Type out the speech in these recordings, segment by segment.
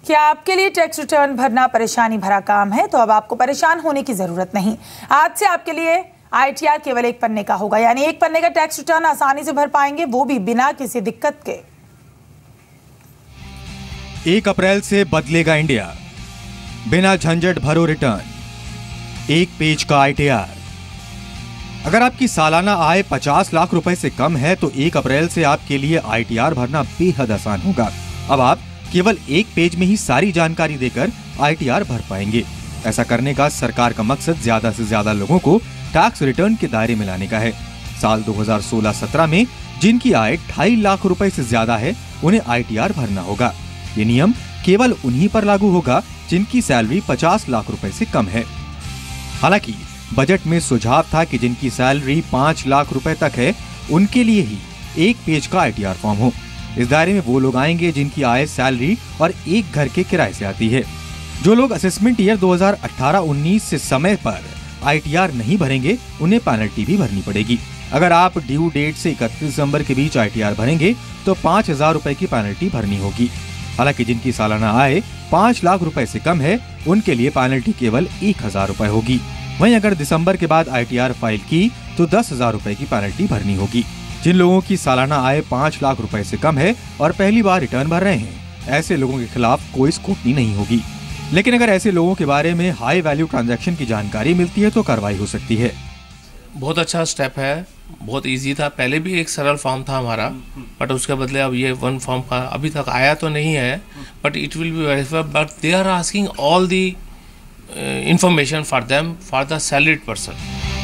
क्या आपके लिए टैक्स रिटर्न भरना परेशानी भरा काम है? तो अब आपको परेशान होने की जरूरत नहीं। आज से आपके लिए ITR केवल एक पन्ने का होगा, यानी एक पन्ने का टैक्स रिटर्न आसानी से भर पाएंगे, वो भी बिना किसी दिक्कत के। 1 अप्रैल से बदलेगा इंडिया, बिना झंझट भरो रिटर्न, एक पेज का ITR। अगर आपकी सालाना आय 50 लाख रुपए से कम है तो 1 अप्रैल से आपके लिए ITR भरना बेहद आसान होगा। अब आप केवल एक पेज में ही सारी जानकारी देकर ITR भर पाएंगे। ऐसा करने का सरकार का मकसद ज्यादा से ज्यादा लोगों को टैक्स रिटर्न के दायरे में लाने का है। साल 2016-17 में जिनकी आय 2.5 लाख रुपए से ज्यादा है उन्हें ITR भरना होगा। ये नियम केवल उन्हीं पर लागू होगा जिनकी सैलरी 50 लाख रुपए से कम है। हालांकि बजट में सुझाव था कि जिनकी सैलरी 5 लाख रुपए तक है उनके लिए ही एक पेज का ITR फॉर्म हो। इस दायरे में वो लोग आएंगे जिनकी आय, सैलरी और एक घर के किराए से आती है। जो लोग असेसमेंट ईयर 2018-19 से समय पर ITR नहीं भरेंगे उन्हें पेनल्टी भी भरनी पड़ेगी। अगर आप ड्यू डेट से 31 दिसंबर के बीच ITR भरेंगे तो 5,000 रुपए की पेनल्टी भरनी होगी। हालांकि जिनकी सालाना आय 5 लाख रुपए से कम है उनके लिए पेनल्टी केवल 1,000 रुपए होगी। वहीं अगर दिसंबर के बाद ITR फाइल की तो 10,000 रुपए की पेनल्टी भरनी होगी। जिन लोगों की सालाना आय 5 लाख रुपए से कम है और पहली बार रिटर्न भर रहे हैं, ऐसे लोगों के खिलाफ कोई स्क्रूटनी नहीं होगी। लेकिन अगर ऐसे लोगों के बारे में हाई वैल्यू ट्रांजैक्शन की जानकारी मिलती है तो कार्रवाई हो सकती है। बहुत अच्छा स्टेप है, बहुत इजी था। पहले भी एक सरल फॉर्म था हमारा, बट उसके बदले अब ये वन फॉर्म का अभी तक आया तो नहीं है, but it will be verified. But they are asking all the information for them for the salaried person.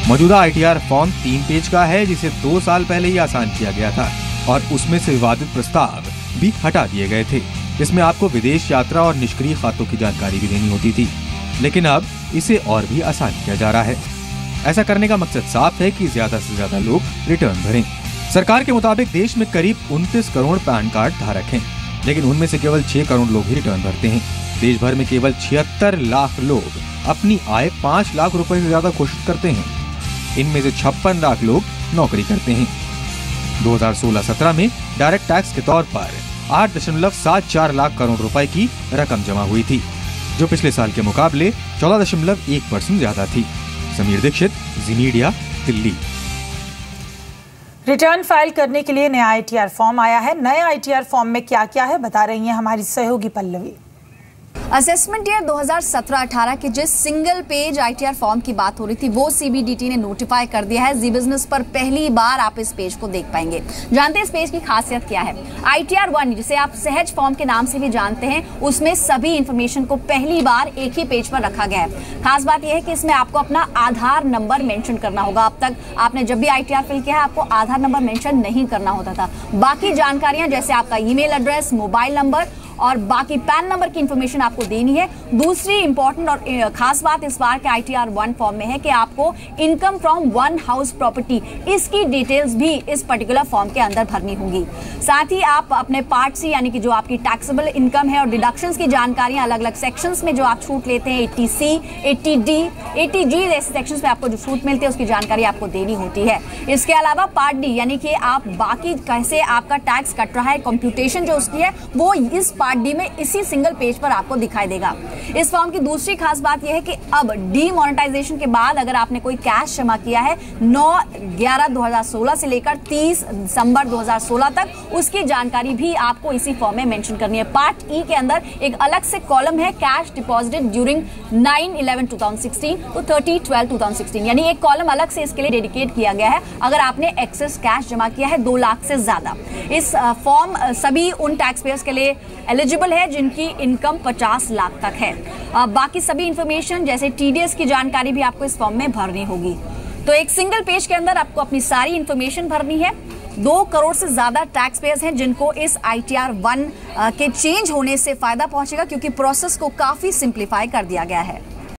मौजूदा ITR फॉर्म 3 पेज का है जिसे 2 साल पहले ही आसान किया गया था और उसमें से विवादित प्रस्ताव भी हटा दिए गए थे। इसमें आपको विदेश यात्रा और निष्क्रिय खातों की जानकारी भी देनी होती थी, लेकिन अब इसे और भी आसान किया जा रहा है। ऐसा करने का मकसद साफ है कि ज्यादा से ज्यादा लोग रिटर्न भरें। सरकार के मुताबिक देश में करीब 29 करोड़ पैन कार्ड धारक हैं, लेकिन उनमें से केवल 6 करोड़ लोग ही रिटर्न भरते हैं। देश भर में केवल 76 लाख लोग अपनी आय 5 लाख रुपए से ज्यादा घोषित करते हैं। इनमें से 56 लाख लोग नौकरी करते हैं। 2016-17 में डायरेक्ट टैक्स के तौर पर 8.74 लाख करोड़ रुपए की रकम जमा हुई थी, जो पिछले साल के मुकाबले 14.1% ज्यादा थी। समीर दीक्षित, जी मीडिया, दिल्ली। रिटर्न फाइल करने के लिए नया ITR फॉर्म आया है। नए ITR फॉर्म में क्या क्या है बता रही है हमारी सहयोगी पल्लवी। असेसमेंट ईयर 2017-18 के जिस सिंगल पेज ITR फॉर्म की बात हो रही थी वो CBDT ने नोटिफाई कर दिया है। जी बिजनेस पर पहली बार आप इस पेज को देख पाएंगे। जानते हैं इस पेज की खासियत क्या है। ITR 1 जिसे आप सहज फॉर्म के नाम से भी जानते हैं, उसमें सभी इंफॉर्मेशन को पहली बार एक ही पेज पर रखा गया है। खास बात यह है कि इसमें आपको अपना आधार नंबर मेंशन करना होगा। अब तक आपने जब भी ITR फिल किया है आपको आधार नंबर मेंशन नहीं करना होता था। बाकी जानकारियां जैसे आपका ईमेल एड्रेस, मोबाइल नंबर और बाकी पैन नंबर की इंफॉर्मेशन आपको देनी है। दूसरी इंपॉर्टेंट और खास बात इस बार के ITR 1 फॉर्म में है कि आपको income from one house property, इसकी डिटेल्स भी इस पर्टिकुलर फॉर्म के अंदर भरनी होगी। साथ ही आप अपने पार्ट सी यानी कि जो आपकी टैक्सेबल इनकम है और डिडक्शंस की जानकारियां अलग अलग सेक्शंस में जो आप छूट लेते हैं, 80C, 80D, 80G जैसे सेक्शंस में आपको जो छूट मिलती है उसकी जानकारी आपको देनी होती है। इसके अलावा पार्ट डी यानी कि आप बाकी कैसे आपका टैक्स कट रहा है, कंप्यूटेशन जो उसकी है वो इस पार्ट डी में इसी सिंगल पेज पर आपको दिखाई देगा। इस फॉर्म की दूसरी खास बात यह है कि अब डीमोनेटाइजेशन के बाद अगर आपने कोई कैश जमा किया है 9/11/2016 से लेकर 30 दिसंबर 2016 तक, उसकी जानकारी भी आपको इसी फॉर्म में मेंशन करनी है। पार्ट ई के अंदर एक अलग से कॉलम है कैश डिपॉजिटेड ड्यूरिंग 9/11/2016 तो 30/12/2016, यानी एक कॉलम अलग से इसके लिए डेडिकेट किया गया है अगर आपने एक्सेस कैश जमा किया है 2 लाख से ज्यादा। इस फॉर्म सभी उन टैक्स पेयर्स के लिए एलिजिबल है जिनकी इनकम 50 लाख तक है। बाकी सभी इंफॉर्मेशन जैसे TDS की जानकारी भी आपको इस फॉर्म में भरनी होगी। तो एक सिंगल पेज के अंदर आपको अपनी सारी इंफॉर्मेशन भरनी है। 2 करोड़ से ज्यादा टैक्स पेयर्स हैं जिनको इस ITR 1 के चेंज होने से फायदा पहुंचेगा, क्योंकि प्रोसेस को काफी सिंप्लीफाई कर दिया गया है।